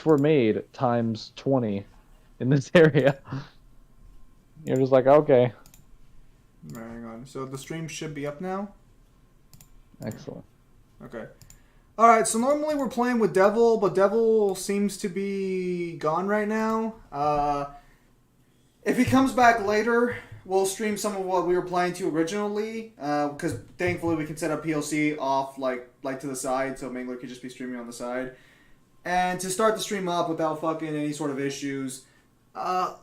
were made times 20 in this area. You're just like, okay. Right, hang on. So the stream should be up now? Excellent. Okay. Alright, so normally we're playing with Devil, but Devil seems to be gone right now. If he comes back later, we'll stream some of what we were playing to originally, because thankfully we can set up PLC off like to the side, so Mangler could just be streaming on the side. And to start the stream up without fucking any sort of issues, I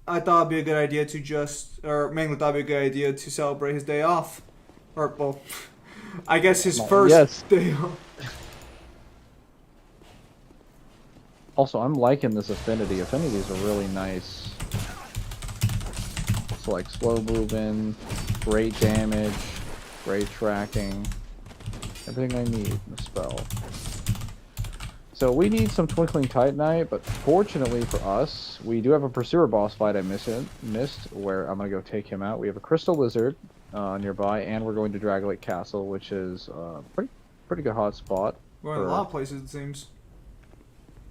thought it'd be a good idea to Mangler thought it'd be a good idea to celebrate his day off. Or, well, I guess his first day off. Also, I'm liking this affinity. Affinities are really nice. It's like slow moving, great damage, great tracking. Everything I need in the spell. So we need some Twinkling Titanite, but fortunately for us, we do have a Pursuer boss fight I missed, where I'm going to go take him out. We have a Crystal Lizard nearby, and we're going to Dragonlake Castle, which is a pretty good hot spot. We're in a lot of places, it seems.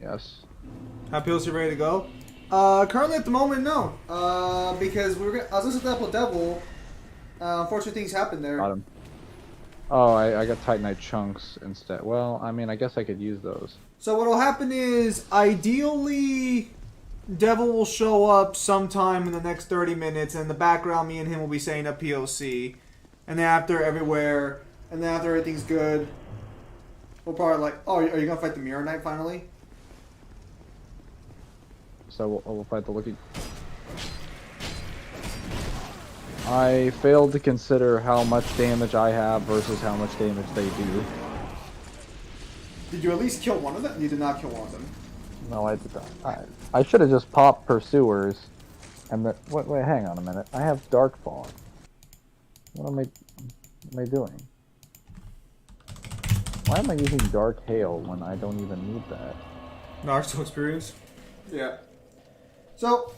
Yes. Have PLC ready to go? Currently at the moment, no. Because I was listening to that with Devil. Unfortunately, things happened there. Got him. Oh, I got Titanite chunks instead. Well, I mean, I guess I could use those. So what will happen is, ideally, Devil will show up sometime in the next 30 minutes, and in the background, me and him will be setting up POC. And then after everything's good, we'll probably like, oh, are you gonna fight the Mirror Knight finally? So we'll fight the Looking. I failed to consider how much damage I have versus how much damage they do. Did you at least kill one of them? You did not kill one of them. No, I did not. I should have just popped Pursuers. And wait, hang on a minute. I have Dark Fawn. What am I doing? Why am I using Dark Hail when I don't even need that? Naruto experience? Yeah. So,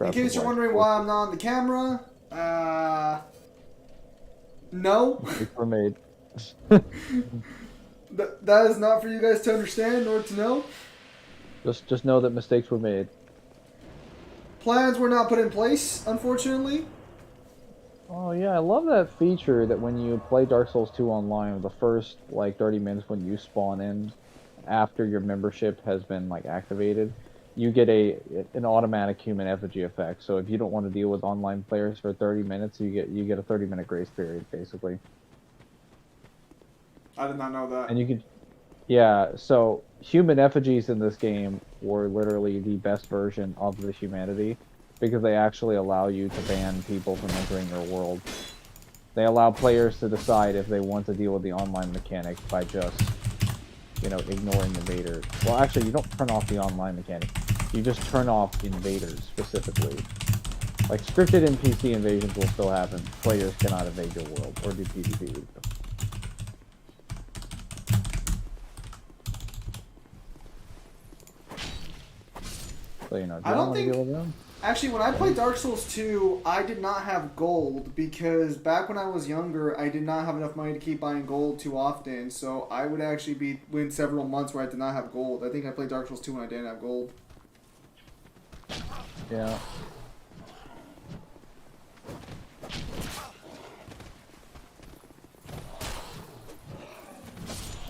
in case you're wondering why I'm not on the camera, no. Mistakes were made. That is not for you guys to understand or to know. Just know that mistakes were made. Plans were not put in place, unfortunately. Oh yeah, I love that feature that when you play Dark Souls 2 online, the first like 30 minutes when you spawn in, after your membership has been like activated, you get an automatic human effigy effect. So if you don't want to deal with online players for 30 minutes, you get a 30-minute grace period basically. I did not know that. And you can, yeah. So human effigies in this game were literally the best version of the humanity because they actually allow you to ban people from entering your world. They allow players to decide if they want to deal with the online mechanic by just, ignoring invaders. Well, actually, you don't turn off the online mechanic. You just turn off invaders, specifically. Like, scripted NPC invasions will still happen. Players cannot invade your world, or do PvP. So, do you want to deal with them? Actually, when I played Dark Souls 2, I did not have gold because back when I was younger, I did not have enough money to keep buying gold too often. So I would actually be within several months where I did not have gold. I think I played Dark Souls 2 when I didn't have gold. Yeah.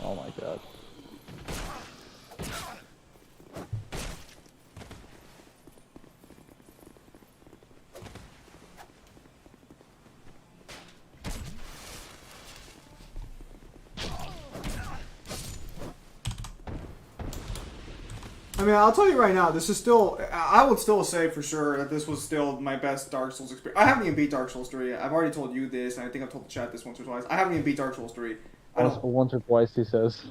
Oh my god. I mean, I'll tell you right now, this is still... I would still say for sure that this was still my best Dark Souls experience. I haven't even beat Dark Souls 3 yet. I've already told you this, and I think I've told the chat this once or twice. I haven't even beat Dark Souls 3. Once or twice, he says.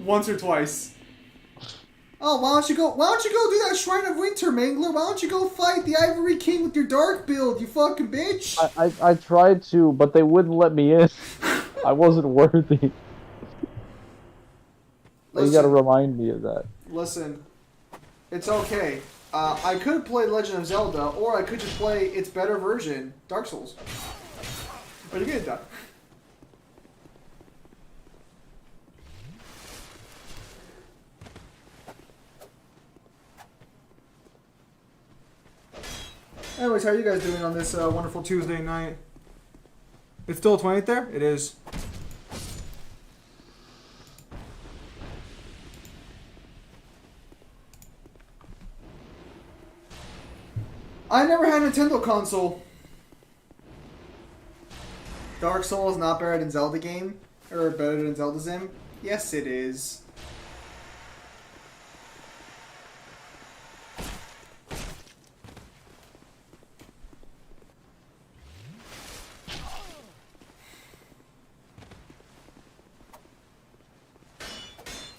Once or twice. Oh, why don't you go do that Shrine of Winter, Mangler? Why don't you go fight the Ivory King with your Dark build, you fucking bitch? I tried to, but they wouldn't let me in. I wasn't worthy. You gotta remind me of that. Listen, it's okay. I could play Legend of Zelda, or I could just play its better version, Dark Souls. Are you getting that? Anyways, how are you guys doing on this wonderful Tuesday night? It's still 28th there? It is. I never had a Nintendo console. Dark Souls not better than Zelda game? Or better than Zelda Zim? Yes, it is.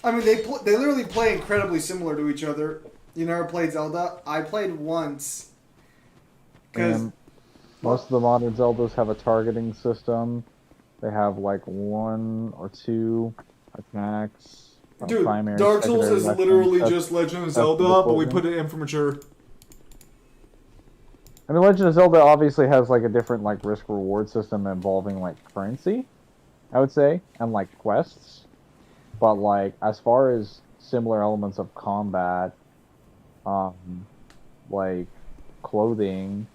I mean, they literally play incredibly similar to each other. You never played Zelda? I played once. And most of the modern Zeldas have a targeting system. They have like 1 or 2 attacks. Dude, primary, Dark Souls is weapons. literally just Legend of Zelda, but we put it in for mature. I mean, Legend of Zelda obviously has like a different like risk-reward system involving like currency, I would say, and like quests. But like as far as similar elements of combat, like clothing,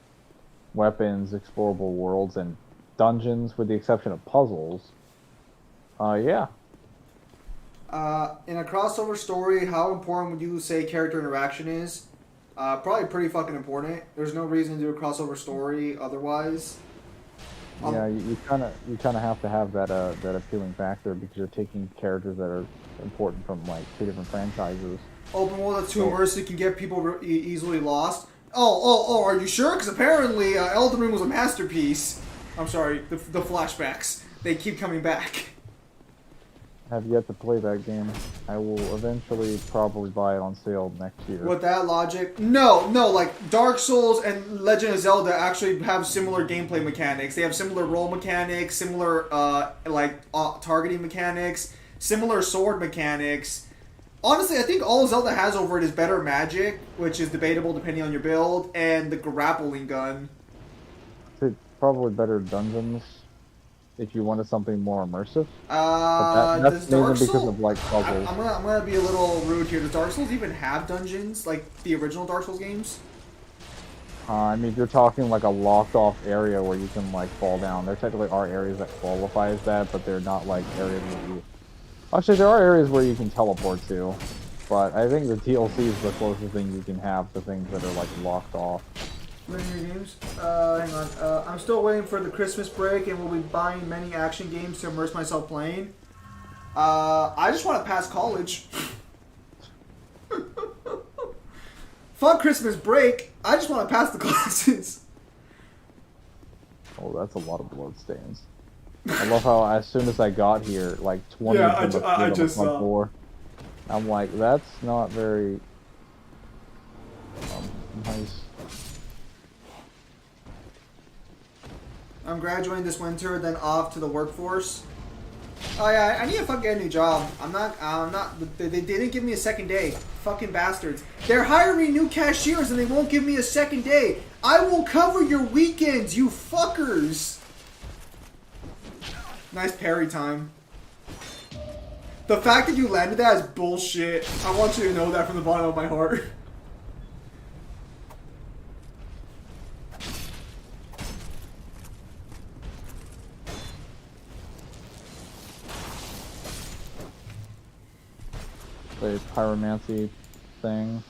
weapons, explorable worlds, and dungeons, with the exception of puzzles, yeah. In a crossover story, how important would you say character interaction is? Probably pretty fucking important. There's no reason to do a crossover story otherwise. Yeah, you kind of have to have that appealing factor because you're taking characters that are important from like 2 different franchises. Open world that's too immersive can get people easily lost. Oh, are you sure? Because apparently Elden Ring was a masterpiece. I'm sorry, the flashbacks. They keep coming back. I have yet to play that game. I will eventually probably buy it on sale next year. With that logic, no, like Dark Souls and Legend of Zelda actually have similar gameplay mechanics. They have similar roll mechanics, similar targeting mechanics, similar sword mechanics. Honestly, I think all Zelda has over it is better magic, which is debatable depending on your build, and the grappling gun. It's probably better dungeons if you wanted something more immersive. That's mainly because of like puzzles. I'm gonna be a little rude here. Does Dark Souls even have dungeons like the original Dark Souls games? I mean, if you're talking like a locked-off area where you can like fall down, there technically are areas that qualify as that, but they're not like areas where you. Actually, there are areas where you can teleport to, but I think the DLC is the closest thing you can have to things that are like locked off. Linear games. Hang on. I'm still waiting for the Christmas break, and will be buying many action games to immerse myself playing. I just want to pass college. Fuck Christmas break. I just want to pass the classes. Oh, that's a lot of bloodstains. I love how as soon as I got here, like 20 Yeah, of them I appeared just on the saw. floor. I'm like, that's not very nice. I'm graduating this winter, then off to the workforce. Oh yeah, I need to fucking get a new job. I'm not, they didn't give me a second day. Fucking bastards. They're hiring new cashiers and they won't give me a second day. I will cover your weekends, you fuckers. Nice parry time. The fact that you landed that is bullshit. I want you to know that from the bottom of my heart. The pyromancy thing.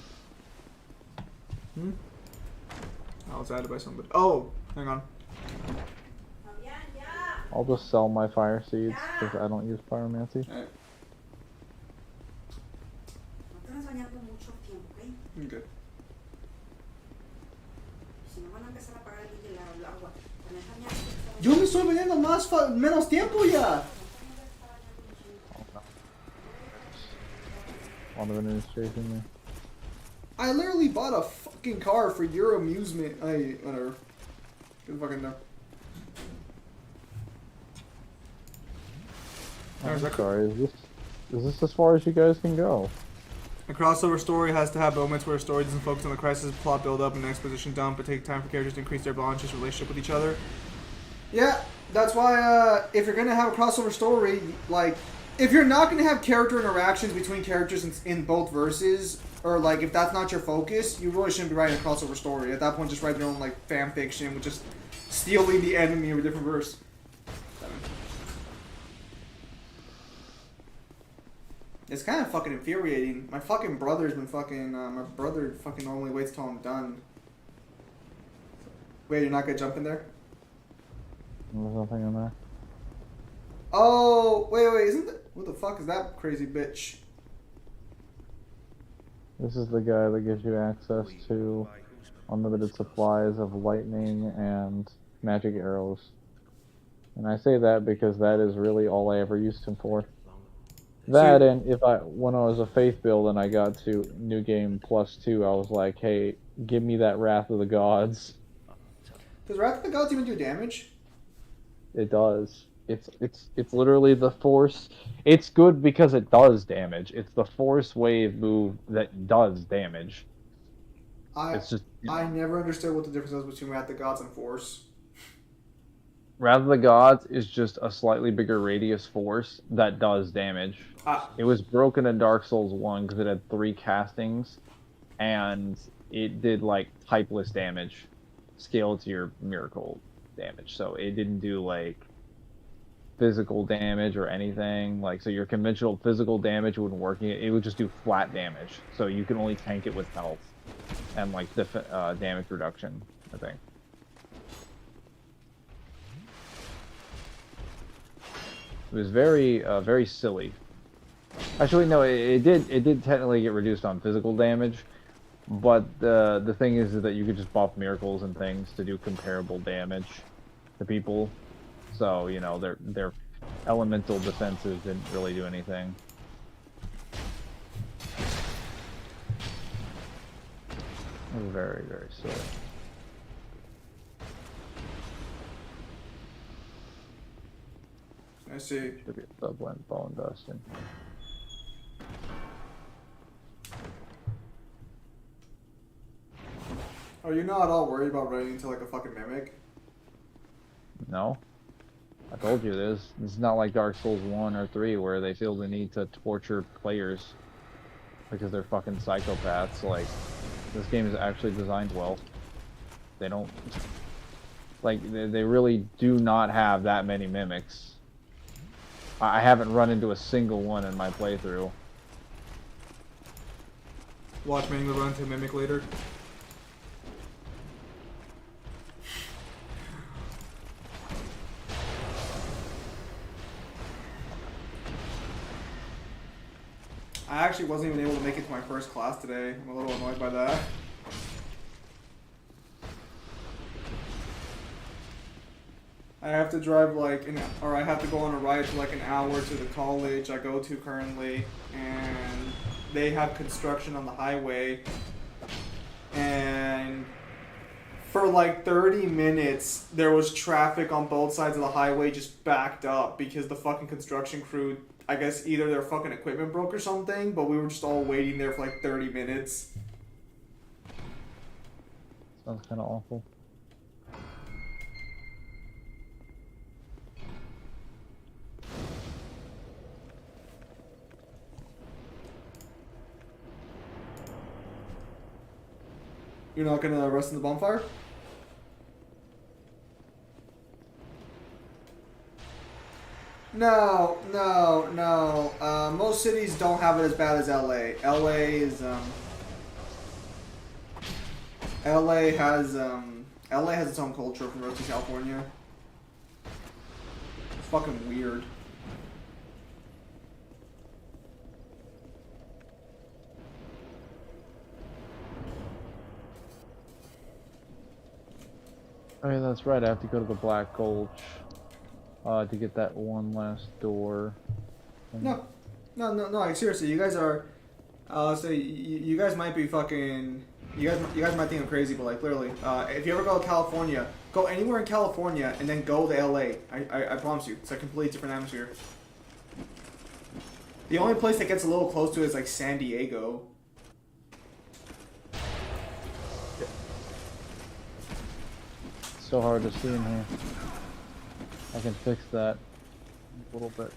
I was added by somebody. Oh, hang on. I'll just sell my fire seeds because I don't use pyromancy. Alright. I'm good. Yo me estoy vendiendo menos tiempo ya. A lot of enemies chasing me. I literally bought a fucking car for your amusement. Whatever. Good fucking know. I'm sorry, is this as far as you guys can go? A crossover story has to have moments where a story doesn't focus on the crisis, plot build up, and exposition dump, but take time for characters to increase their bond, just relationship with each other. Yeah, that's why if you're gonna have a crossover story, like if you're not going to have character interactions between characters in both verses, or like if that's not your focus, you really shouldn't be writing a crossover story. At that point, just write your own like fan fiction with just stealing the enemy of a different verse. It's kind of fucking infuriating. My fucking brother's been fucking. My brother fucking normally waits till I'm done. Wait, you're not gonna jump in there? There's nothing in there. Oh, wait, isn't that... What the fuck is that crazy bitch? This is the guy that gives you access to unlimited supplies of lightning and magic arrows. And I say that because that is really all I ever used him for. That, and when I was a faith build and I got to new game +2, I was like, hey, give me that Wrath of the Gods. Does Wrath of the Gods even do damage? It does. It's literally the force. It's good because it does damage. It's the force wave move that does damage. It's just, I never understood what the difference was between Wrath of the Gods and Force. Wrath of the Gods is just a slightly bigger radius force that does damage. It was broken in Dark Souls 1 because it had 3 castings, and it did like typeless damage, scaled to your miracle damage. So it didn't do like physical damage or anything. Like, so your conventional physical damage wouldn't work. It would just do flat damage. So you can only tank it with health and like damage reduction, I think. It was very, very silly. Actually, no, it did technically get reduced on physical damage, but the thing is that you could just buff miracles and things to do comparable damage to people. So you know their elemental defenses didn't really do anything. It was very, very silly. I see. Should be a subwent bone dusting. Are you not at all worried about running into like a fucking mimic? No. I told you this. It's not like Dark Souls 1 or 3 where they feel the need to torture players because they're fucking psychopaths. Like, this game is actually designed well. They don't... Like, they really do not have that many mimics. I haven't run into a single one in my playthrough. Watch Mangler run into a mimic later. I actually wasn't even able to make it to my first class today. I'm a little annoyed by that. I have to drive like I have to go on a ride for like an hour to the college I go to currently, and they have construction on the highway, and for like 30 minutes there was traffic on both sides of the highway just backed up because the fucking construction crew, I guess either their fucking equipment broke or something, but we were just all waiting there for like 30 minutes. Sounds kind of awful. You're not gonna rest in the bonfire? No. Most cities don't have it as bad as LA. LA has its own culture from Roasting California. It's fucking weird. Oh yeah, that's right. I have to go to the Black Gulch to get that one last door. No. Like, seriously, you guys are. So you guys might be fucking. You guys might think I'm crazy, but like literally, if you ever go to California, go anywhere in California and then go to LA. I promise you, it's a completely different atmosphere. The only place that gets a little close to it is like San Diego. So hard to see in here. I can fix that a little bit.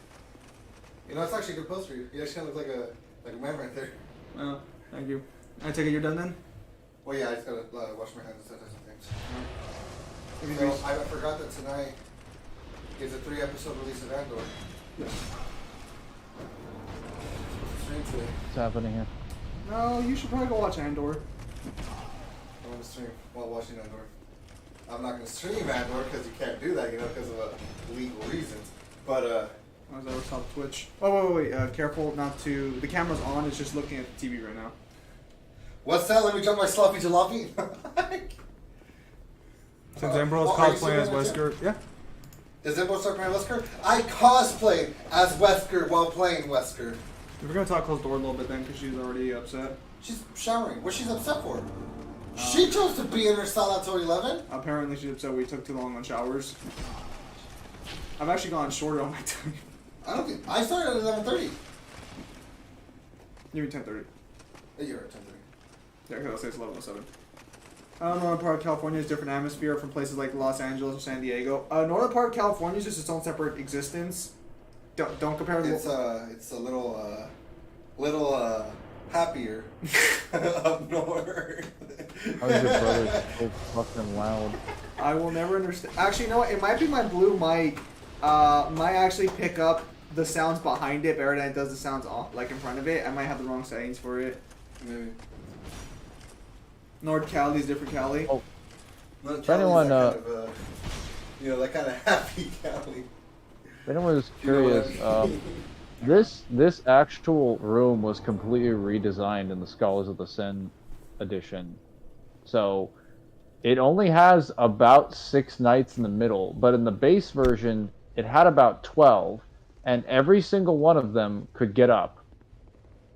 You know, it's actually a good poster. You actually look like a man right there. Oh, thank you. I take it you're done then? Well, yeah, I just gotta wash my hands and stuff and things. Maybe So we- I forgot that tonight is a 3-episode release of Andor. Yes. Stream today. What's happening here? No, you should probably go watch Andor. I'm gonna stream while watching Andor. I'm not gonna stream Andor because you can't do that, you know, because of legal reasons. But How's that stop Twitch? Oh, wait. Careful not to. The camera's on. It's just looking at the TV right now. what's that? Let me jump my sloppy jalopy. Since Embro's are you cosplaying as streaming Wesker, yeah. Does Embro start playing Wesker? I cosplayed as Wesker while playing Wesker. We're gonna talk close door a little bit then, because she's already upset. She's showering. What's she's upset for? She chose to be in her style until 11. Apparently, she's upset we took too long on showers. I've actually gone shorter on my time. I don't think I started at 11:30. You mean 10:30? You're at 10:30. Yeah, because I'll say it's 11:07. Northern part of California is a different atmosphere from places like Los Angeles or San Diego. Northern part of California is just its own separate existence. Don't compare it. It's a little happier up north. How's your brother so fucking loud? I will never understand. Actually, you know what? It might be my blue mic. Might actually pick up the sounds behind it better than it does the sounds like in front of it. I might have the wrong settings for it. Maybe. Nord Cali is different Cali. Oh. Not For anyone, Cali's that kind of, that kind of happy Cali. If anyone is You know what curious, I mean? this actual room was completely redesigned in the Scholars of the Sin edition. So it only has about 6 knights in the middle, but in the base version, it had about 12, and every single one of them could get up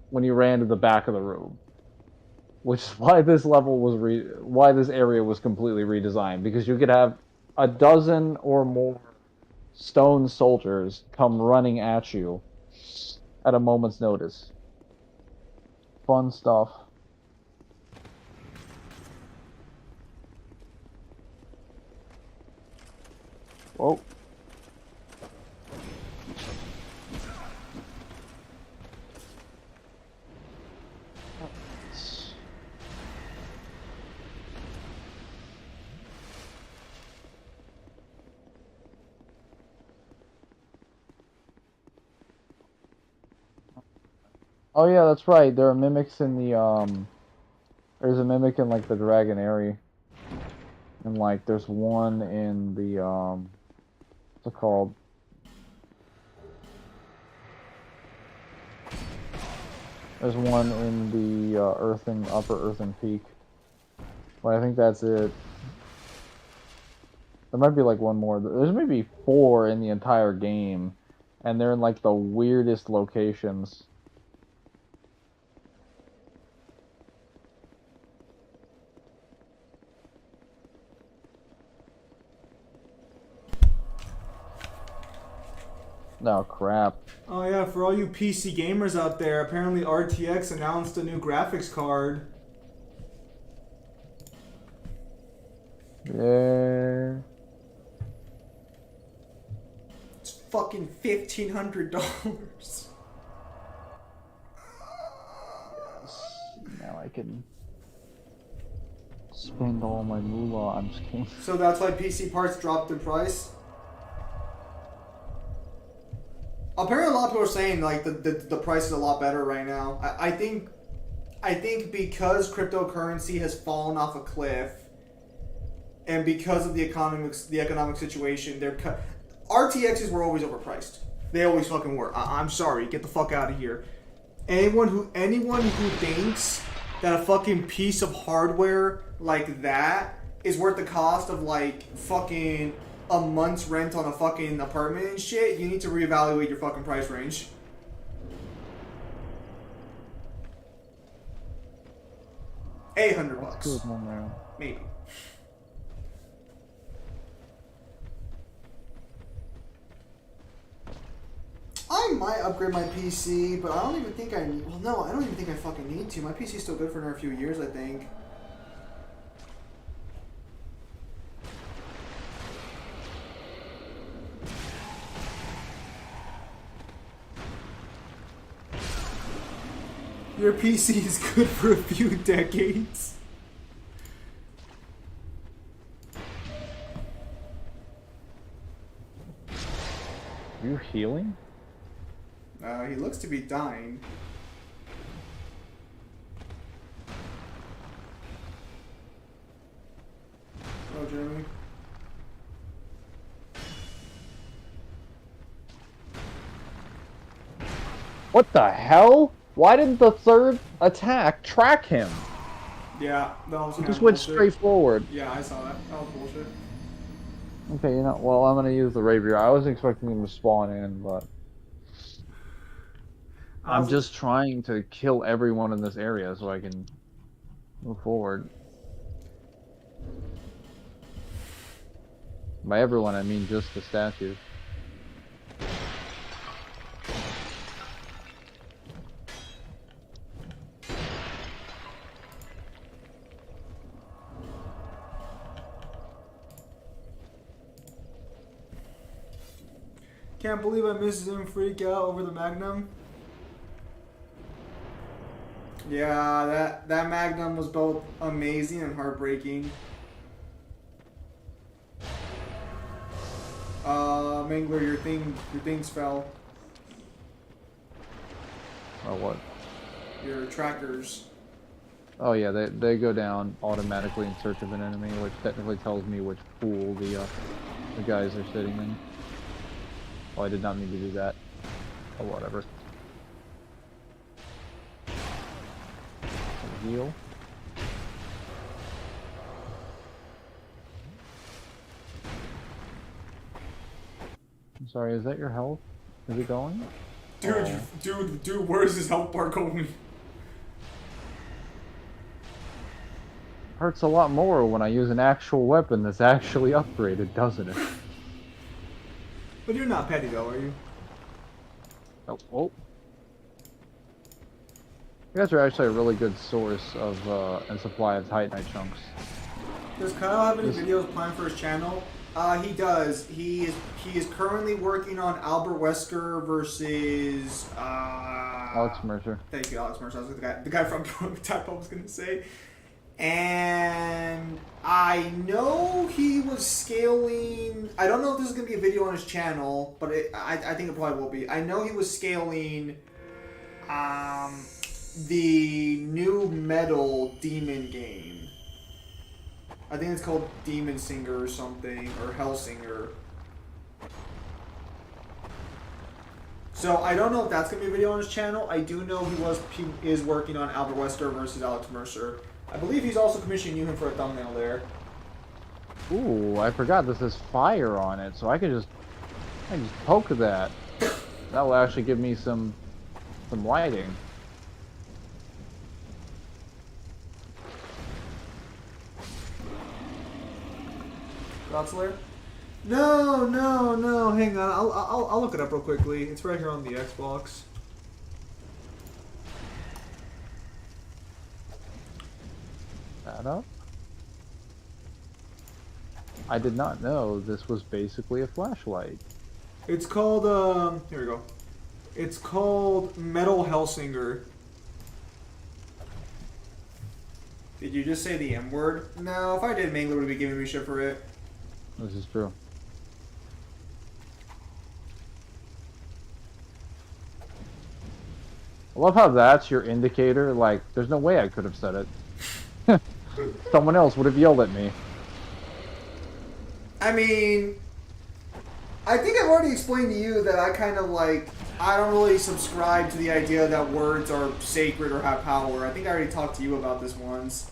when you ran to the back of the room. Which is why this level was why this area was completely redesigned, because you could have a dozen or more stone soldiers come running at you at a moment's notice. Fun stuff. Whoa. Oh yeah, that's right. There are mimics in the there's a mimic in like the Dragon Airy. And like there's one in the what's it called? There's one in the Upper Earthen Peak. But I think that's it. There might be like one more. There's maybe 4 in the entire game, and they're in like the weirdest locations. Oh crap. Oh yeah, for all you PC gamers out there, apparently RTX announced a new graphics card. Yeah. It's fucking $1,500. Now I can spend all my moolah. I'm just kidding. So that's why PC parts dropped in price? Apparently a lot of people are saying like the price is a lot better right now. I think because cryptocurrency has fallen off a cliff, and because of the economic situation, RTXs were always overpriced. They always fucking were. I'm sorry, get the fuck out of here. Anyone who thinks that a fucking piece of hardware like that is worth the cost of like fucking a month's rent on a fucking apartment and shit, you need to reevaluate your fucking price range. $800. Good one there. Maybe. I might upgrade my PC, but I don't even think I need. Well, no, I don't even think I fucking need to. My PC's still good for another few years, I think. Your PC is good for a few decades. Are you healing? He looks to be dying. Oh, Jeremy. What the hell? Why didn't the third attack track him? Yeah, that was He kind just of went bullshit. straight forward. Yeah, I saw that. That was bullshit. Okay, you know, well, I'm gonna use the rapier. I was expecting him to spawn in, but I'm just trying to kill everyone in this area so I can move forward. By everyone, I mean just the statue. Can't believe I missed him freak out over the Magnum. Yeah, that Magnum was both amazing and heartbreaking. Mangler, your things fell. Oh, what? Your trackers. Oh yeah, they go down automatically in search of an enemy, which technically tells me which pool the guys are sitting in. Oh, I did not mean to do that. Oh, whatever. Heal. I'm sorry, is that your health? Is it going? Dude, where's his health bar going? Hurts a lot more when I use an actual weapon that's actually upgraded, doesn't it? But you're not petty though, are you? Oh, oh. You guys are actually a really good source of and supply of Titanite chunks. Does Kyle have any videos planned for his channel? He does. He is currently working on Albert Wesker versus Alex Mercer. Thank you, Alex Mercer. That was the guy from Prototype. I was gonna say. And I know he was scaling. I don't know if this is gonna be a video on his channel, but I think it probably will be. I know he was scaling the new metal demon game. I think it's called Demon Singer or something, or Hellsinger. So I don't know if that's gonna be a video on his channel. I do know he is working on Albert Wesker versus Alex Mercer. I believe he's also commissioning you him for a thumbnail there. Ooh, I forgot this has fire on it, so I can just poke that. That will actually give me some lighting. Godzilla? No. Hang on. I'll look it up real quickly. It's right here on the Xbox. That up? I did not know this was basically a flashlight. It's called here we go. It's called Metal Hellsinger. Did you just say the M word? No, if I did, Mangler would be giving me shit for it. This is true. I love how that's your indicator. Like, there's no way I could have said it. Someone else would have yelled at me. I mean, I think I've already explained to you that I kind of like, I don't really subscribe to the idea that words are sacred or have power. I think I already talked to you about this once.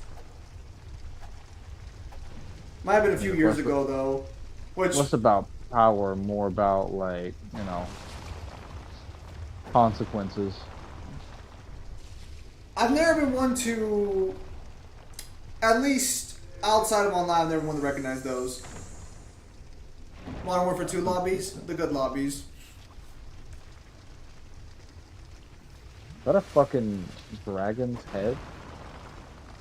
Might have been a few years ago, though. Which, less about power, more about, like, you know, consequences. I've never been one to, at least outside of online, I've never been one to recognize those. Modern Warfare 2 lobbies, the good lobbies. Is that a fucking dragon's head?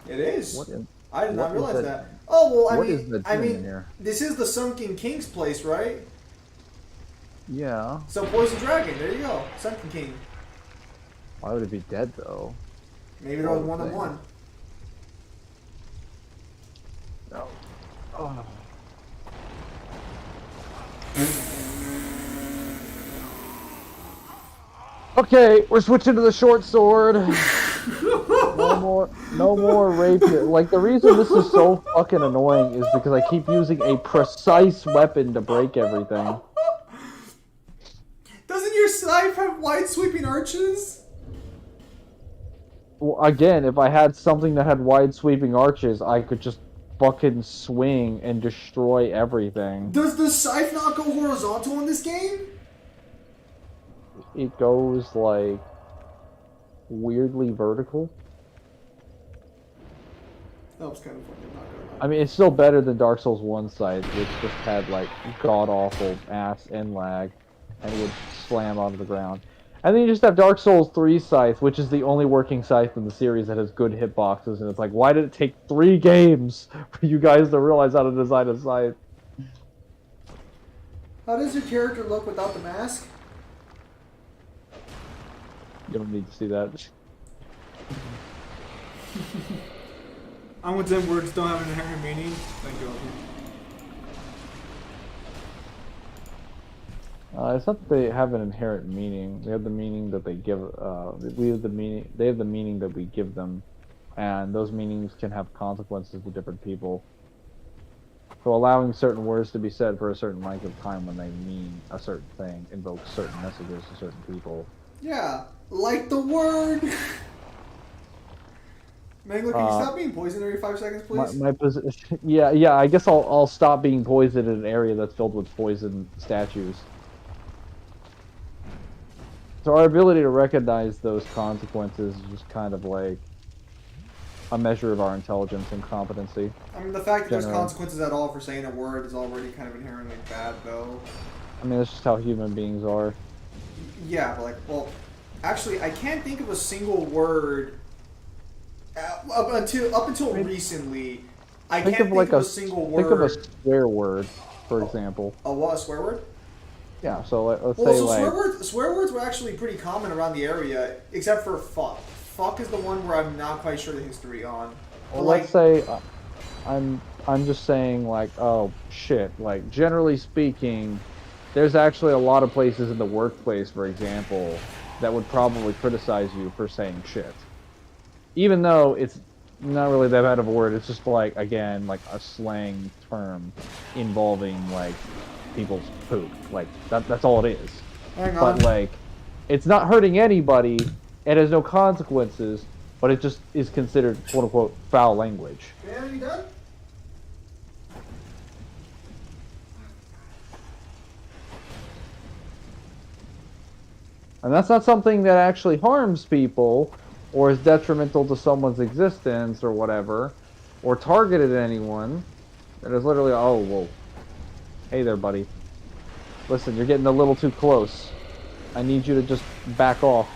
It is. What in, I did not what is realize that? that. Oh well, What is the demon in here? this is the Sunken King's place, right? Yeah. So Poison Dragon, there you go, Sunken King. Why would it be dead, though? Maybe there was more than one. No. Oh. Okay, we're switching to the short sword. No more rapier. Like, the reason this is so fucking annoying is because I keep using a precise weapon to break everything. Doesn't your scythe have wide sweeping arches? Well, again, if I had something that had wide sweeping arches, I could just fucking swing and destroy everything. Does the scythe not go horizontal in this game? It goes, like, weirdly vertical. That was kind of funny, I'm not gonna lie. I mean, it's still better than Dark Souls 1 scythe, which just had, like, god-awful ass and lag, and would slam onto the ground. And then you just have Dark Souls 3 scythe, which is the only working scythe in the series that has good hitboxes, and it's like, why did it take 3 games for you guys to realize how to design a scythe? How does your character look without the mask? You don't need to see that. I'm with them, words don't have an inherent meaning. Thank you. It's not that they have an inherent meaning. They have the meaning that they give. We have the meaning. They have the meaning that we give them, and those meanings can have consequences to different people. So allowing certain words to be said for a certain length of time when they mean a certain thing invokes certain messages to certain people. Yeah, like the word. Mangler, can you stop being poisoned every 5 seconds, please? My position. Yeah. I guess I'll stop being poisoned in an area that's filled with poison statues. So our ability to recognize those consequences is just kind of like a measure of our intelligence and competency. I mean, the fact that there's Generally. consequences at all for saying a word is already kind of inherently bad, though. I mean, that's just how human beings are. Yeah, but like, well, actually, I can't think of a single word up until recently. I can't think of a single word. Think of a swear word, for example. A what? A swear word? Yeah. So let's Well, say so like swear words were actually pretty common around the area, except for fuck. Fuck is the one where I'm not quite sure the history on. Well, But, let's say I'm just saying like, oh shit, like generally speaking, there's actually a lot of places in the workplace, for example, that would probably criticize you for saying shit. Even though it's not really that bad of a word, it's just like, again, like a slang term involving like people's poop. Like that's all it is. hang on. But like it's not hurting anybody. It has no consequences, but it just is considered quote unquote foul language. Dan, are you done? And that's not something that actually harms people or is detrimental to someone's existence or whatever, or targeted at anyone. It is literally, oh, well, hey there, buddy. Listen, you're getting a little too close. I need you to just back off.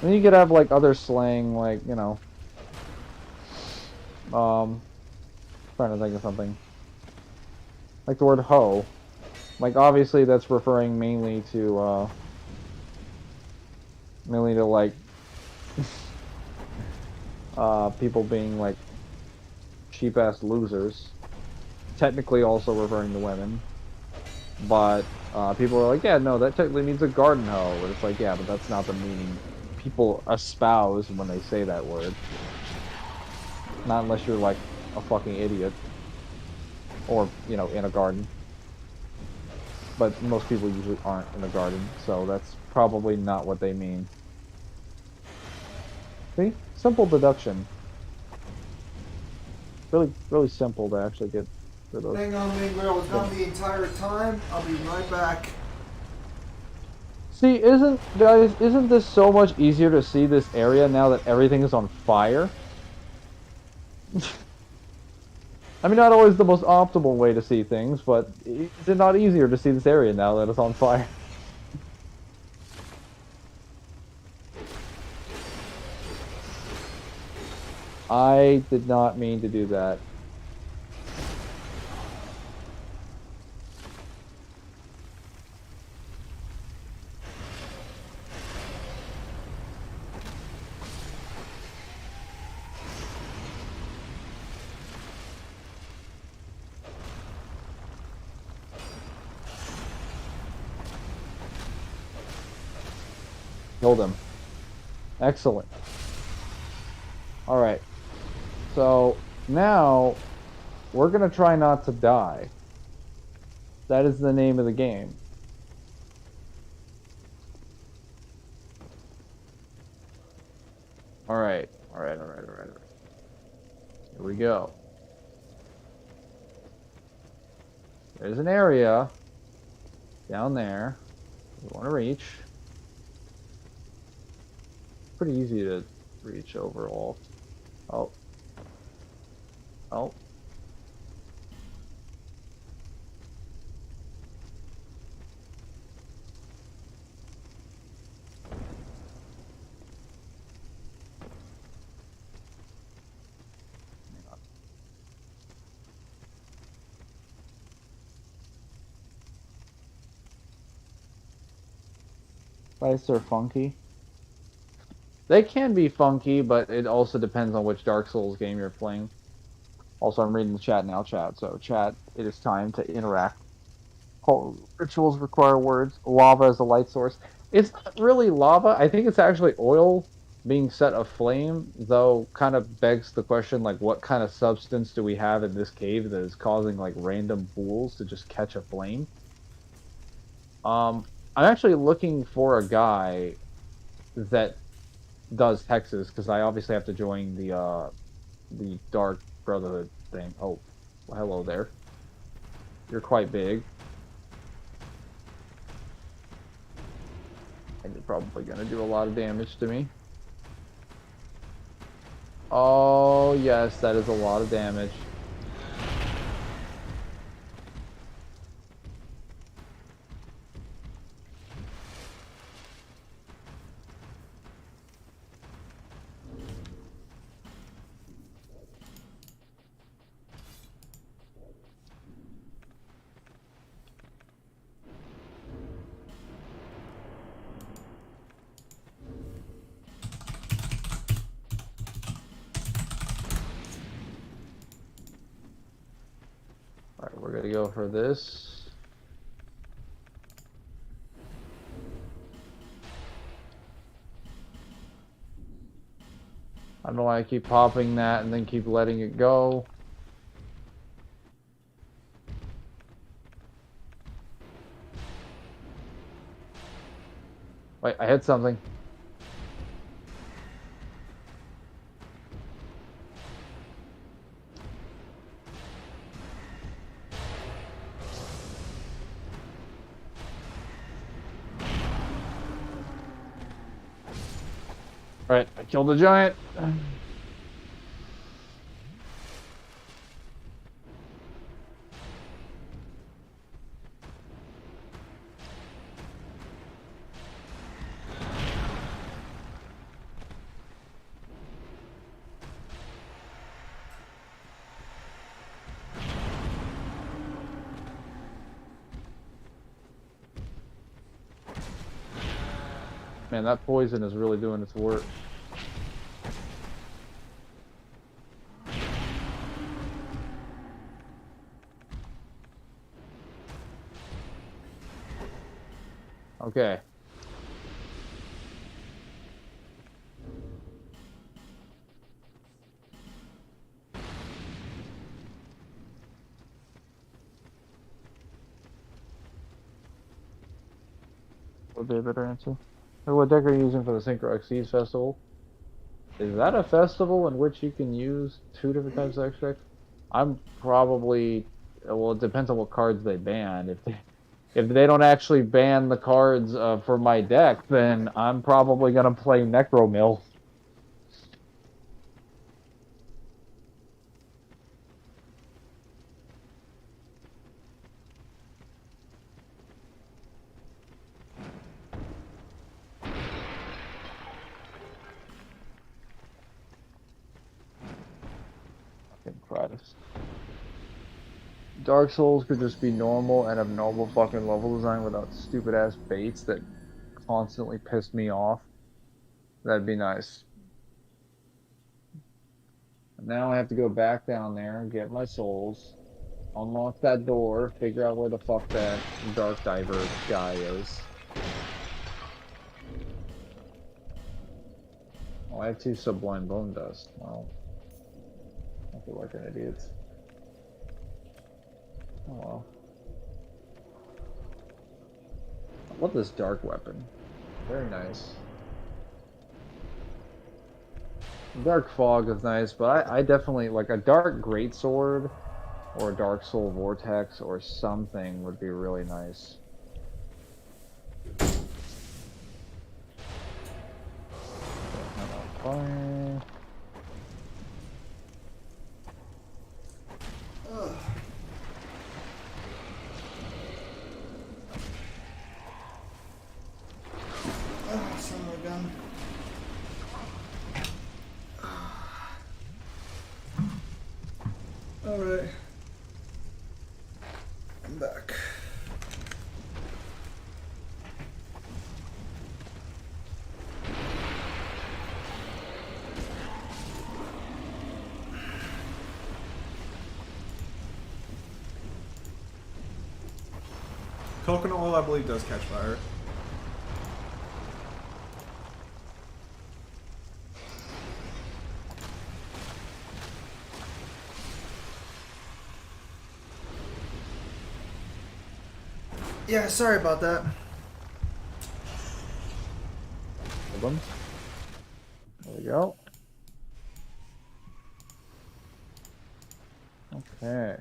And then you could have, like, other slang, like, you know, trying to think of something. Like the word hoe. Like, obviously that's referring mainly to, like, people being, like, cheap-ass losers. Technically also referring to women. But, people are like, yeah, no, that technically means a garden hoe. But it's like, yeah, but that's not the meaning people espouse when they say that word. Not unless you're, like, a fucking idiot. Or, you know, in a garden. But most people usually aren't in a garden, so that's probably not what they mean. See? Simple deduction. Really, really simple to actually get rid of. Hang on, Mangler. I was gone the entire time. I'll be right back. See, isn't this so much easier to see this area now that everything is on fire? I mean, not always the most optimal way to see things, but is it not easier to see this area now that it's on fire? I did not mean to do that. Killed him. Excellent. Alright. So, now, we're gonna try not to die. That is the name of the game. Alright. Alright. Here we go. There's an area down there we want to reach. Pretty easy to reach overall. Oh. Oh. Fights are funky. They can be funky, but it also depends on which Dark Souls game you're playing. Also, I'm reading the chat now, chat. So, chat, it is time to interact. Rituals require words. Lava is a light source. It's not really lava. I think it's actually oil being set aflame, though kind of begs the question, like, what kind of substance do we have in this cave that is causing, like, random pools to just catch a flame? I'm actually looking for a guy that does hexes, because I obviously have to join the Dark Brotherhood thing. Oh, well, hello there. You're quite big. And you're probably going to do a lot of damage to me. Oh, yes, that is a lot of damage. Alright, we're going to go for this. I don't know why I keep popping that and then keep letting it go. Wait, I hit something. Alright, I killed the giant. Man, that poison is really doing its work. Okay. Would be a better answer. Or what deck are you using for the Synchro Xyz festival? Is that a festival in which you can use 2 different types of extracts? I'm probably, well, it depends on what cards they ban. If they don't actually ban the cards for my deck, then I'm probably gonna play Necromill. Fucking Christ. Dark Souls could just be normal and have normal fucking level design without stupid ass baits that constantly pissed me off. That'd be nice. Now I have to go back down there, get my souls, unlock that door, figure out where the fuck that Dark Diver guy is. Oh, I have 2 sublime bone dust. Wow. I feel like an idiot. Oh well. I love this dark weapon. Very nice. Dark fog is nice, but I definitely like a dark greatsword or a dark soul vortex or something would be really nice. Fire. Ugh. Samurai gun. Alright. I'm back. Coconut oil, I believe, does catch fire. Yeah, sorry about that. Hold on. There we go. Okay.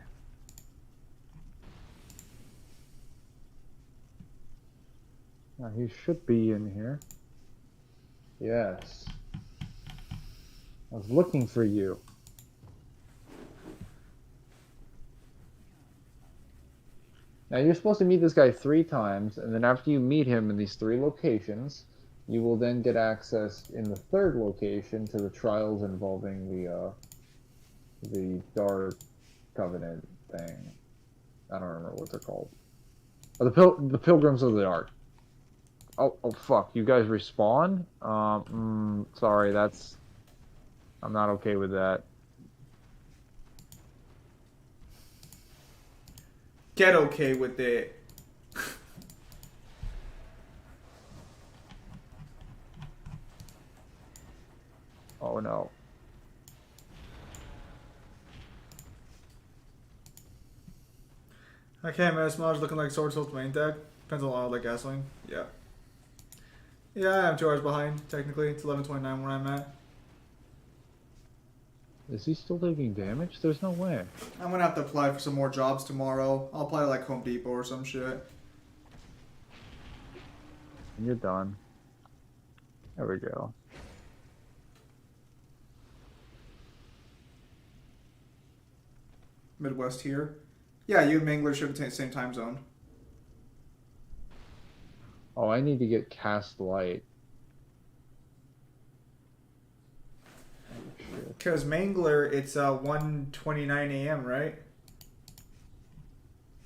Now he should be in here. Yes. I was looking for you. Now you're supposed to meet this guy 3 times, and then after you meet him in these 3 locations, you will then get access in the 3rd location to the trials involving the Dark Covenant thing. I don't remember what they're called. Oh, the Pilgrims of the Dark. Oh fuck! You guys respawn? Sorry, that's. I'm not okay with that. Get okay with it. Oh no. Okay, man, Smudge looking like Sword Soul's main deck. Depends on like gasoline. Yeah. Yeah, I'm 2 hours behind, technically. It's 11:29 where I'm at. Is he still taking damage? There's no way. I'm gonna have to apply for some more jobs tomorrow. I'll apply to like Home Depot or some shit. You're done. There we go. Midwest here. Yeah, you and Mangler should have the same time zone. Oh, I need to get cast light. Oh, shit. Because Mangler, it's 1:29 a.m., right?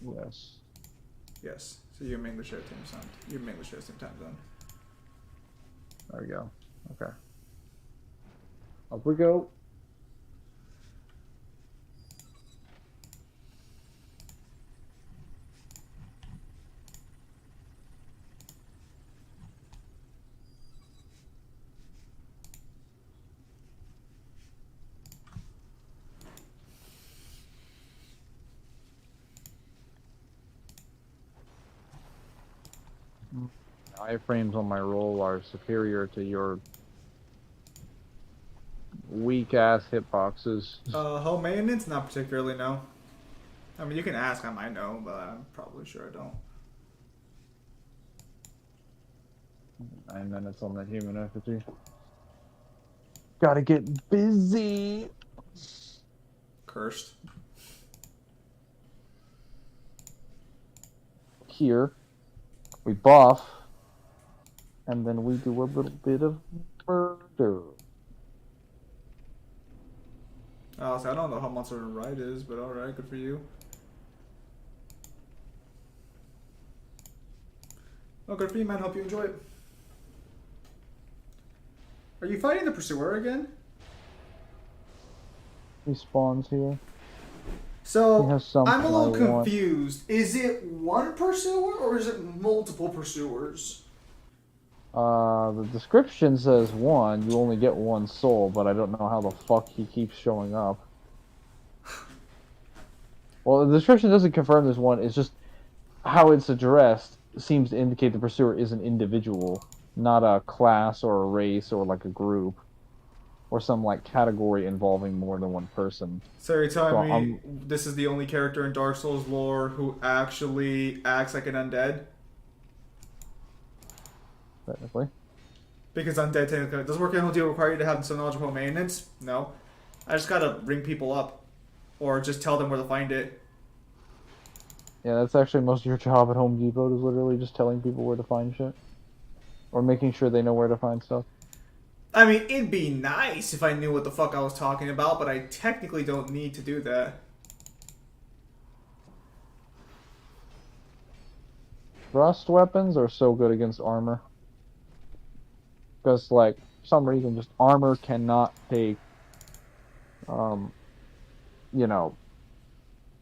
Yes. Yes. So you and Mangler share the same time. You and Mangler share the same time zone. There we go. Okay. Up we go. Iframes on my roll are superior to your weak ass hitboxes. Home maintenance? Not particularly, no. I mean, you can ask, I might know, but I'm probably sure I don't. 9 minutes on that human effigy. Gotta get busy. Cursed. Here, we buff, and then we do a little bit of murder. Oh, so I don't know how Monster Ride is, but alright, good for you. Oh, good for you, man. Hope you enjoy it. Are you fighting the Pursuer again? He spawns here. He So, has something I'm a little I want. confused. Is it one Pursuer or is it multiple Pursuers? The description says one. You only get one soul, but I don't know how the fuck he keeps showing up. Well, the description doesn't confirm there's one. It's just how it's addressed seems to indicate the pursuer is an individual, not a class or a race or like a group or some like category involving more than one person. So you're So telling me this is the only character in Dark Souls lore who actually acts like an undead? technically, Because undead technically does work in deal require you to have some knowledge about maintenance? No. I just gotta ring people up. Or just tell them where to find it. yeah, that's actually most of your job at Home Depot is literally just telling people where to find shit or making sure they know where to find stuff. I mean, it'd be nice if I knew what the fuck I was talking about, but I technically don't need to do that. Thrust weapons are so good against armor. Because, like, for some reason, just armor cannot take, um, you know,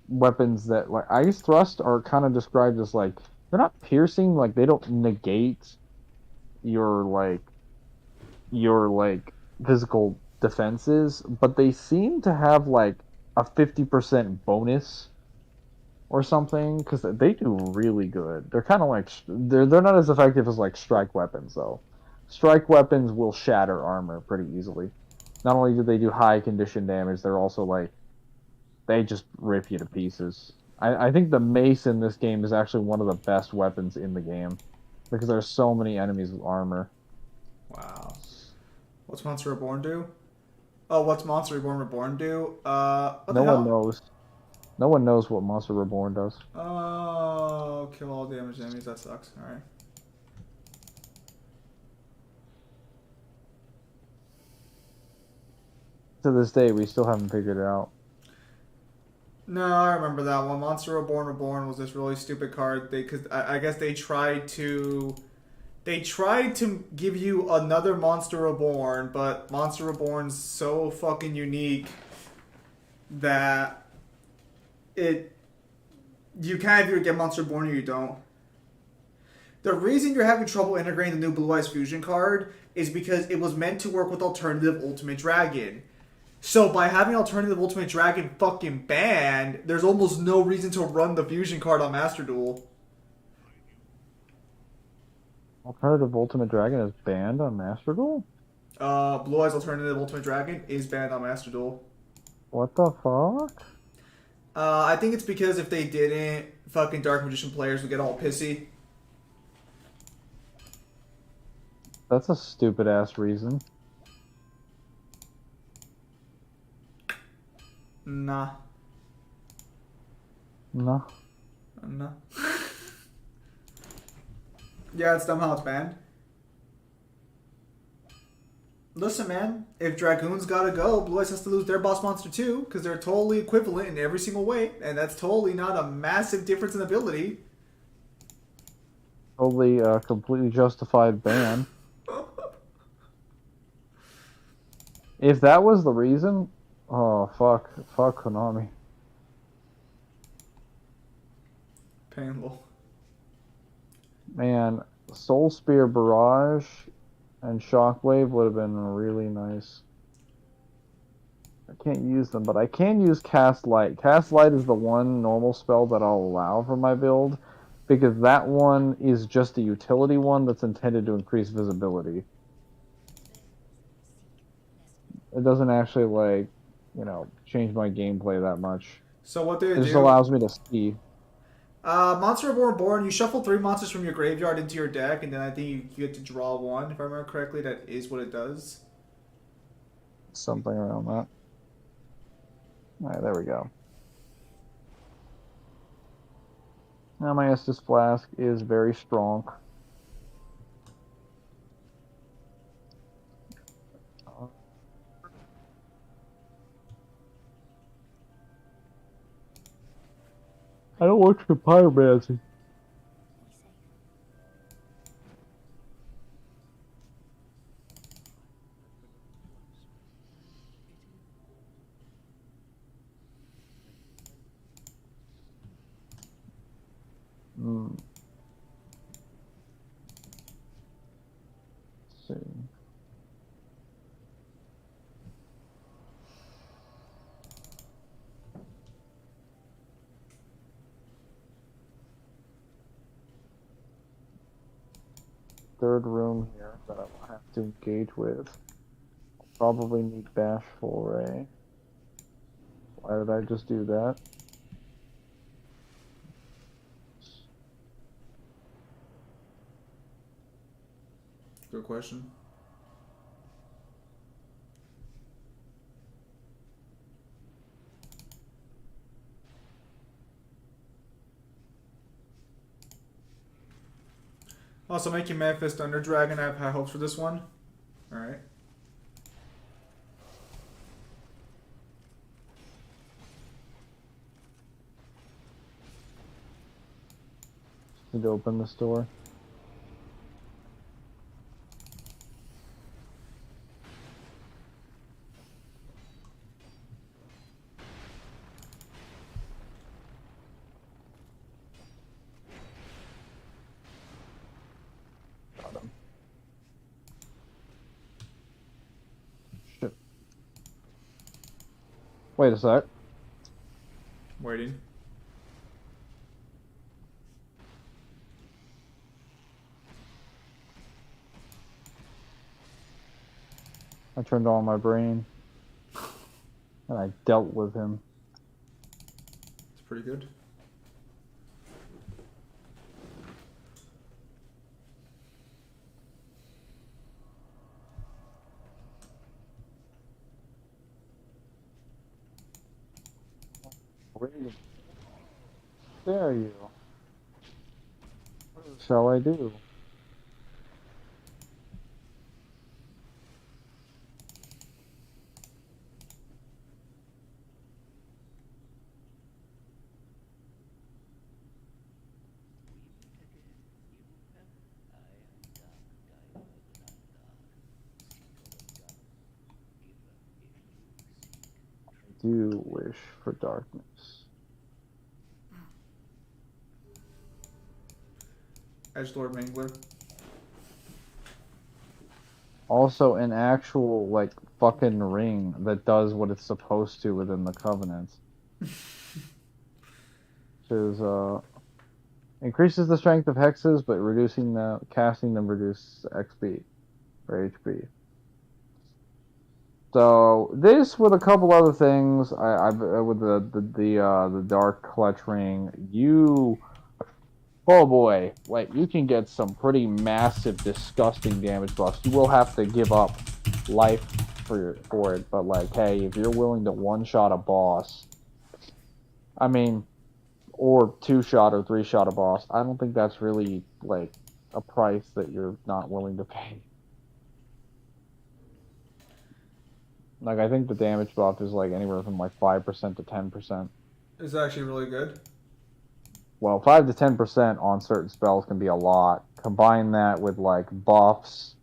weapons that, like, ice thrust are kind of described as, like, they're not piercing, like, they don't negate your, like, physical defenses, but they seem to have, like, a 50% bonus or something, because they do really good. They're kind of like, they're not as effective as, like, strike weapons, though. Strike weapons will shatter armor pretty easily. Not only do they do high condition damage, they're also like they just rip you to pieces. I think the mace in this game is actually one of the best weapons in the game because there's so many enemies with armor. Wow. What's Monster Reborn do? Oh, what's Monster Reborn do? What the No one hell? knows. No one knows what Monster Reborn does. Oh, kill all damaged enemies. That sucks. Alright. To this day, we still haven't figured it out. No, I remember that one. Monster Reborn was this really stupid card. Cause I guess they tried to give you another Monster Reborn, but Monster Reborn's so fucking unique that you can either get Monster Reborn or you don't. The reason you're having trouble integrating the new Blue Eyes Fusion card is because it was meant to work with Alternative Ultimate Dragon. So by having Alternative Ultimate Dragon fucking banned, there's almost no reason to run the Fusion card on Master Duel. Alternative Ultimate Dragon is banned on Master Duel? Blue Eyes Alternative Ultimate Dragon is banned on Master Duel. What the fuck? I think it's because if they didn't, fucking Dark Magician players would get all pissy. That's a stupid ass reason. Nah. No. Nah. Yeah, it's dumb how it's banned. Listen, man, if Dragoons gotta go, Blue Eyes has to lose their boss monster too, because they're totally equivalent in every single way, and that's totally not a massive difference in ability. Totally completely justified ban. If that was the reason, oh fuck Konami. Painful. Man, Soul Spear Barrage and Shockwave would have been really nice. I can't use them, but I can use Cast Light. Cast Light is the one normal spell that I'll allow for my build, because that one is just a utility one that's intended to increase visibility. It doesn't actually, like, you know, change my gameplay that much. So what do you It just do? allows me to see. Monster Reborn, you shuffle 3 monsters from your graveyard into your deck, and then I think you get to draw 1. If I remember correctly, that is what it does. Something around that. Alright, there we go. Now my Estus Flask is very strong. I don't want your pyromancy. third room here that I will have to engage with. I'll probably need Bashful Ray. Why did I just do that? Good question. Also, making Manifest Thunder Dragon. I have high hopes for this one. Alright. Need to open this door. Got him. Shit. Wait a sec. Waiting. I turned on my brain. And I dealt with him. It's pretty good. Where are you? What shall I do? I do wish for darkness. Edgelord Mangler. Also, an actual, like, fucking ring that does what it's supposed to within the Covenant. Which is, increases the strength of hexes, but casting them reduces XP, or HP. So, this with a couple other things, with the Dark Clutch Ring, oh boy, like, you can get some pretty massive, disgusting damage buffs. You will have to give up life for it, but, like, hey, if you're willing to one-shot a boss, I mean, or two-shot or three-shot a boss, I don't think that's really, like, a price that you're not willing to pay. Like, I think the damage buff is, like, anywhere from, like, 5% to 10%. It's actually really good. Well, 5 to 10% on certain spells can be a lot. Combine that with, like, buffs,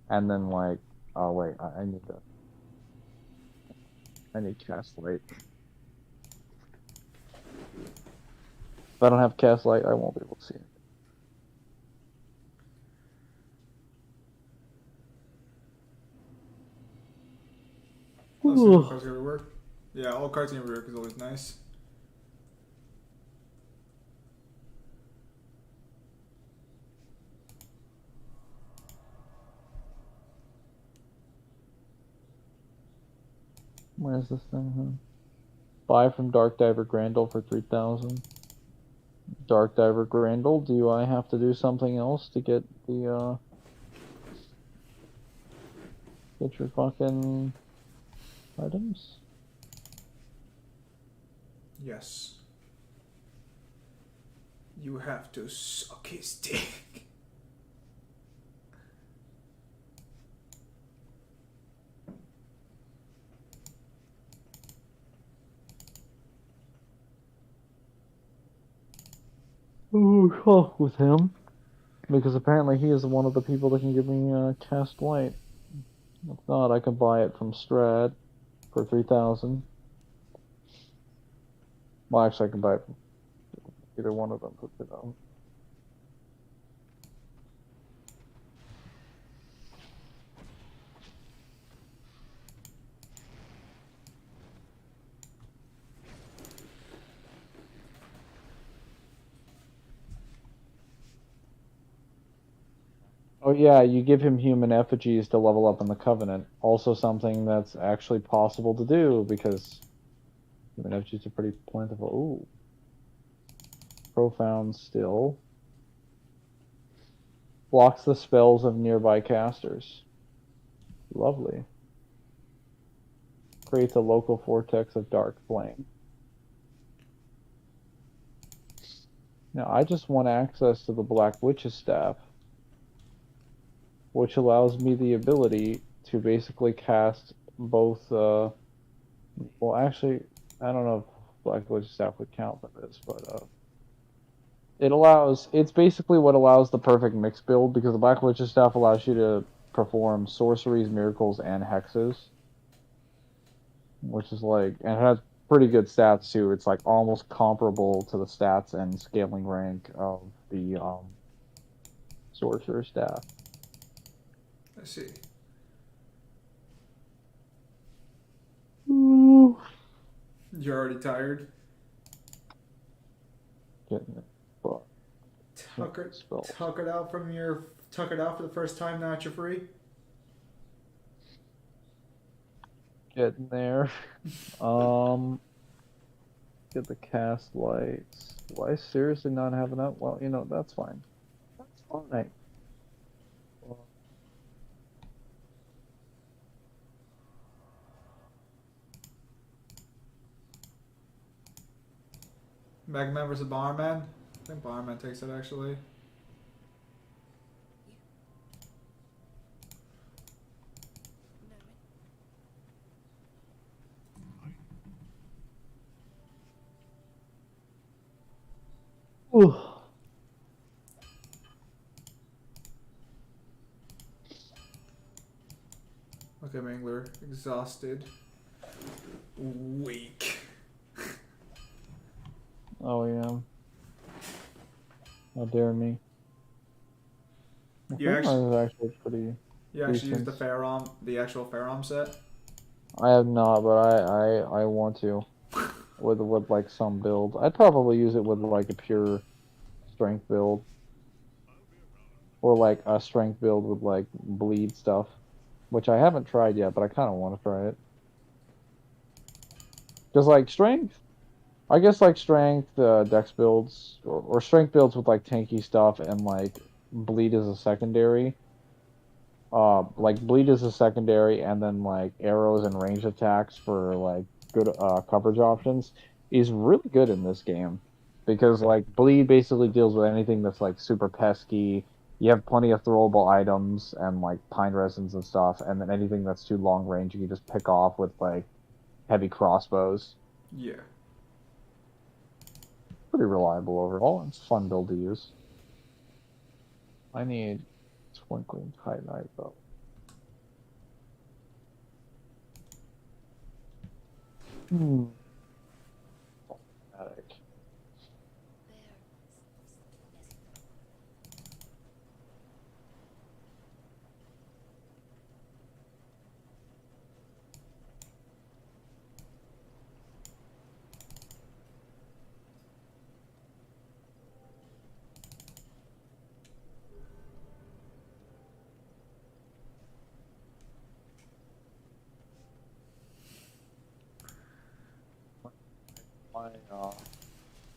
and then, like... Oh, wait, I need cast light. If I don't have cast light, I won't be able to see it. Let's see if all cards gonna work. Yeah, all cards gonna work is always nice. Where's this thing, huh? Buy from Dark Diver Grandel for 3,000. Dark Diver Grandel, do I have to do something else to get the, get your fucking items? Yes. You have to suck his dick. Ooh, talk with him. Because apparently he is one of the people that can give me cast light. If not, I can buy it from Strad for 3,000. Well, actually, I can buy it from either one of them for 2,000. Oh Oh yeah, you give him human effigies to level up in the Covenant. Also something that's actually possible to do because human effigies are pretty plentiful. Ooh. Profound still. Blocks the spells of nearby casters. Lovely. Creates a local vortex of dark flame. Now I just want access to the Black Witch's Staff, which allows me the ability to basically cast both, well actually, I don't know if Black Witch's Staff would count for this, but it's basically what allows the perfect mix build, because the Black Witch's Staff allows you to perform sorceries, miracles, and hexes, which is like, and it has pretty good stats too. It's like almost comparable to the stats and scaling rank of the Sorcerer Staff. I see. Ooh. You're already tired. Getting it. But Tuckered out from your tuckered out for the first time. Now that you're free. getting there. Get the cast lights. Do I seriously not have enough? Well, you know, that's fine. That's fine. Magman versus Barman. I think Barman takes it actually. Ooh. Okay, Mangler. Exhausted. Weak. Oh yeah. How dare me? You actually, is actually pretty. you actually use decent. the Farom, the actual Farom set. I have not, but I want to. With like some build, I'd probably use it with like a pure strength build, or like a strength build with like bleed stuff, which I haven't tried yet, but I kind of want to try it. Just like strength, I guess like strength, dex builds, or strength builds with like tanky stuff and like bleed as a secondary. Like bleed as a secondary, and then like arrows and range attacks for like good coverage options is really good in this game, because like bleed basically deals with anything that's like super pesky. You have plenty of throwable items and like pine resins and stuff, and then anything that's too long range you can just pick off with like heavy crossbows. Yeah. Pretty reliable overall. It's a fun build to use. I need twinkling titanite though. Hmm. Problematic. My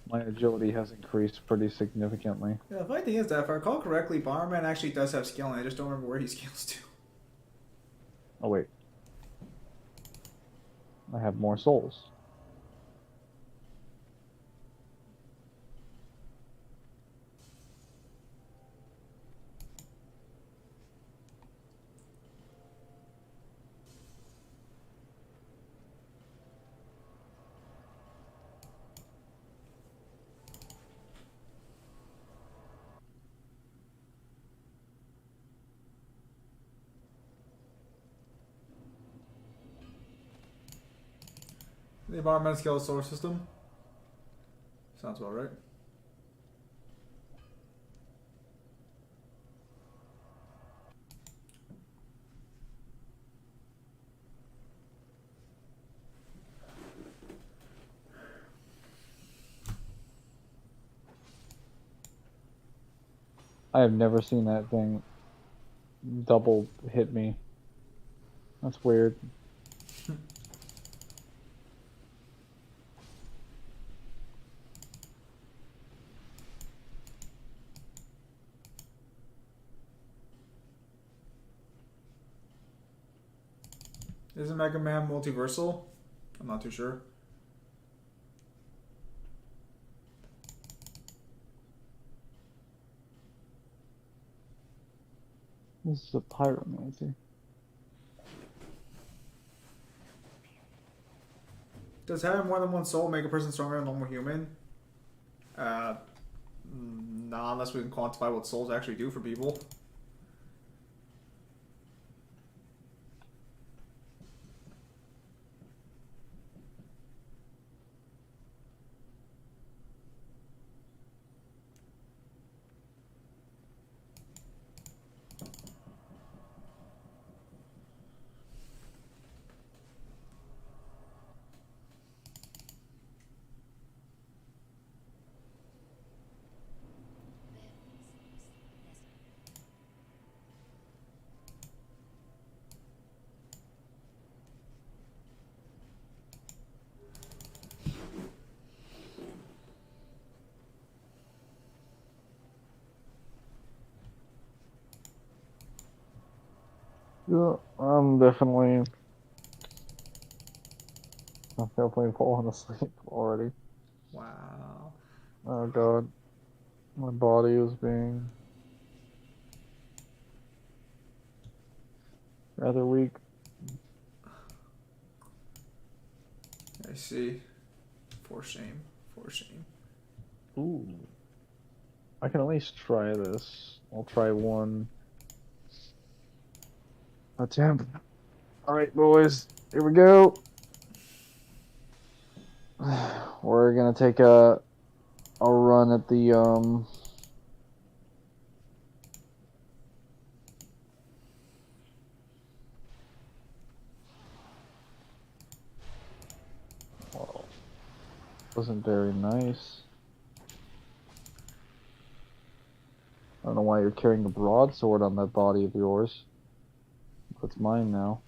my agility has increased pretty significantly. Yeah, the funny thing is that if I recall correctly, Barman actually does have scaling. I just don't remember where he scales to. Oh wait, I have more souls. The environmental scale solar system. Sounds about right. I have never seen that thing double hit me. That's weird. Isn't Mega Man multiversal? I'm not too sure. This is a pyromancer. Does having more than one soul make a person stronger than a normal human? Nah, unless we can quantify what souls actually do for people. Yeah, I'm definitely falling asleep already. Wow. Oh god, my body is being rather weak. I see. For shame. For shame. Ooh, I can at least try this. I'll try one attempt. All right, boys, here we go. We're gonna take a run at the well, wasn't very nice. I don't know why you're carrying a broadsword on that body of yours. It's mine now.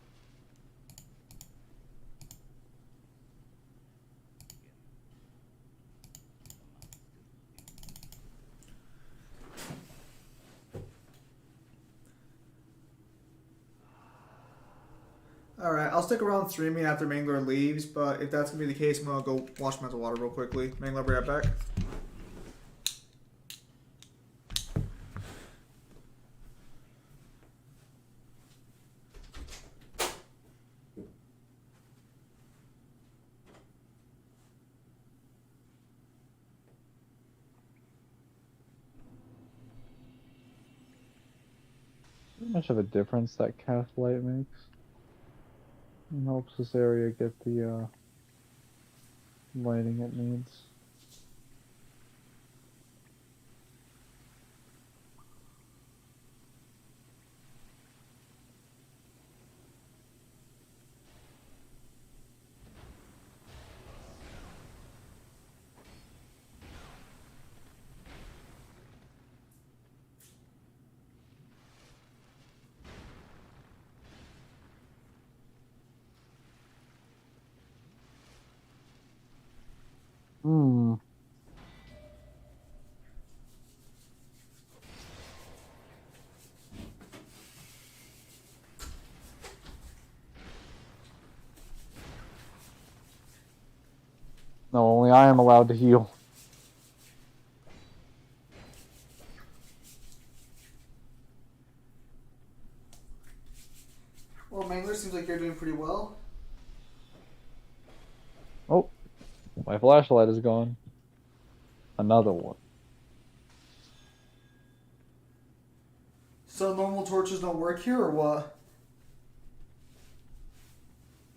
Alright, I'll stick around streaming after Mangler leaves, but if that's gonna be the case, I'm gonna go wash my hands of water real quickly. Mangler, be right back. Not much of a difference that cast light makes. It helps this area get the lighting it needs. Hmm. No, only I am allowed to heal. Well, Mangler, seems like you're doing pretty well. Oh, my flashlight is gone. Another one. So normal torches don't work here, or what?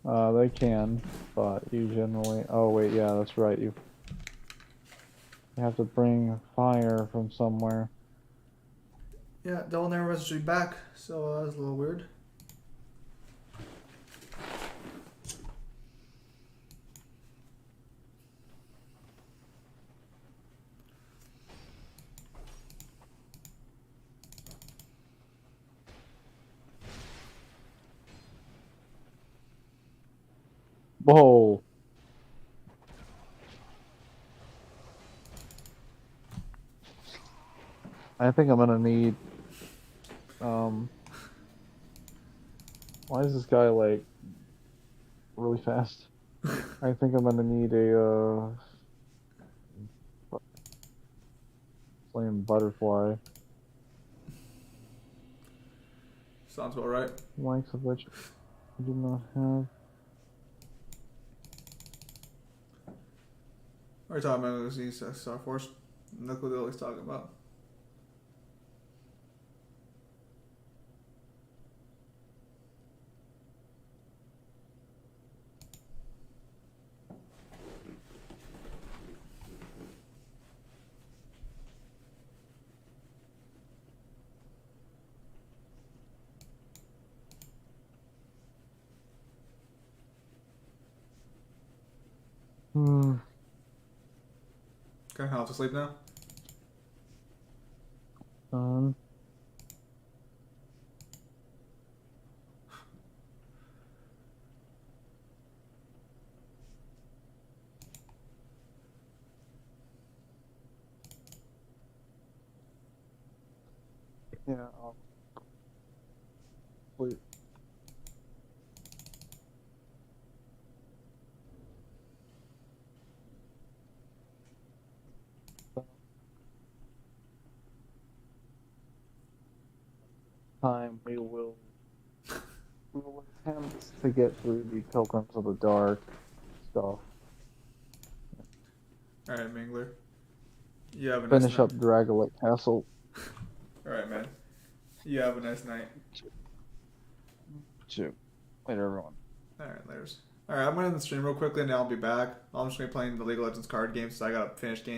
They can, but you generally. Oh wait, yeah, that's right. You have to bring fire from somewhere. Yeah, Devil never messaged me back, so that was a little weird. Whoa. I think I'm gonna need. Why is this guy like really fast? I think I'm gonna need a flame butterfly, Sounds about right. likes of which I do not have. What are you talking about? These Star Force. Look what he's talking about. Hmm. Okay, I'll have to sleep now. Um. Yeah. Wait. Time we will attempt to get through the Pilgrims of the Dark stuff. Alright, Mangler. You have a nice Finish night. up Dragolite Castle. Alright, man. You have a nice night. Later, everyone. Alright, laters. Alright, I'm gonna end the stream real quickly and then I'll be back. I'm just gonna be playing the League of Legends card game, so I gotta finish game